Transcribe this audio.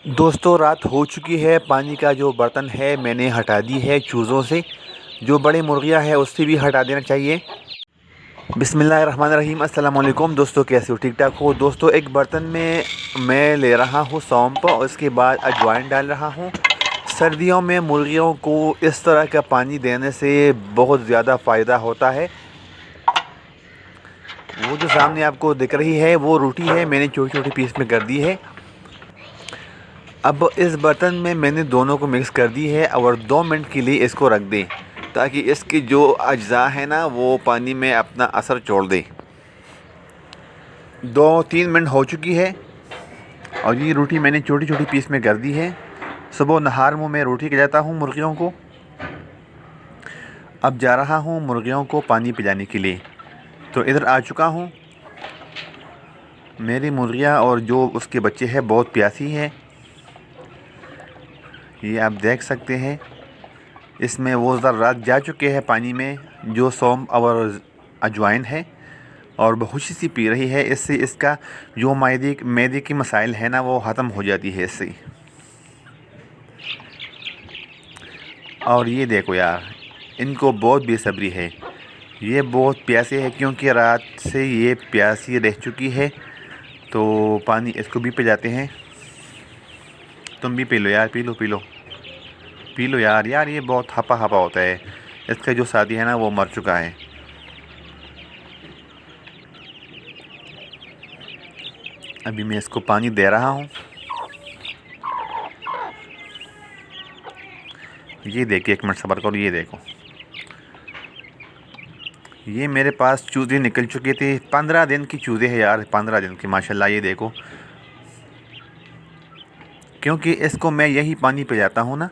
دوستو رات ہو چکی ہے، پانی کا جو برتن ہے میں نے ہٹا دی ہے چوزوں سے، جو بڑے مرغیاں ہیں اس سے بھی ہٹا دینا چاہیے۔ بسم اللہ الرحمن الرحیم۔ السلام علیکم دوستو، کیسے ہو؟ ٹھیک ٹھاک ہو؟ دوستو ایک برتن میں لے رہا ہوں سونپ، اور اس کے بعد اجوائن ڈال رہا ہوں۔ سردیوں میں مرغیوں کو اس طرح کا پانی دینے سے بہت زیادہ فائدہ ہوتا ہے۔ وہ جو سامنے آپ کو دکھ رہی ہے وہ روٹی ہے، میں نے چھوٹی چھوٹی پیس میں کر دی ہے۔ اب اس برتن میں نے دونوں کو مکس کر دی ہے، اور 2 منٹ کے لیے اس کو رکھ دیں تاکہ اس کی جو اجزاء ہیں نا وہ پانی میں اپنا اثر چھوڑ دیں۔ 2-3 منٹ ہو چکی ہے، اور یہ روٹی میں نے چھوٹی چھوٹی پیس میں کر دی ہے۔ صبح نہار میں روٹی کھلاتا ہوں مرغیوں کو۔ اب جا رہا ہوں مرغیوں کو پانی پلانے کے لیے، تو ادھر آ چکا ہوں۔ میری مرغیاں اور جو اس کے بچے ہیں بہت پیاسی ہیں، یہ آپ دیکھ سکتے ہیں۔ اس میں وہ ذرات جا چکے ہیں پانی میں جو سونف اور اجوائن ہے، اور خوشی سی پی رہی ہے۔ اس سے اس کا جو معدے کی مسائل ہے نا وہ ختم ہو جاتی ہے اس سے۔ اور یہ دیکھو یار، ان کو بہت بے صبری ہے، یہ بہت پیاسے ہے کیونکہ رات سے یہ پیاسی رہ چکی ہے، تو پانی اس کو بھی پلاتے ہیں۔ تم بھی پی لو یار، پی لو یار یہ بہت ہپا ہوتا ہے۔ اس کا جو ساتھی ہے نا وہ مر چکا ہے۔ ابھی میں اس کو پانی دے رہا ہوں۔ یہ دیکھیں، 1 منٹ صبر کرو، یہ دیکھو، یہ میرے پاس چوزے نکل چکے تھے۔ 15 دن کی چوزے ہیں یار، 15 دن کی، ماشاءاللہ۔ یہ دیکھو، کیونکہ اس کو میں یہی پانی پلاتا ہوں نا،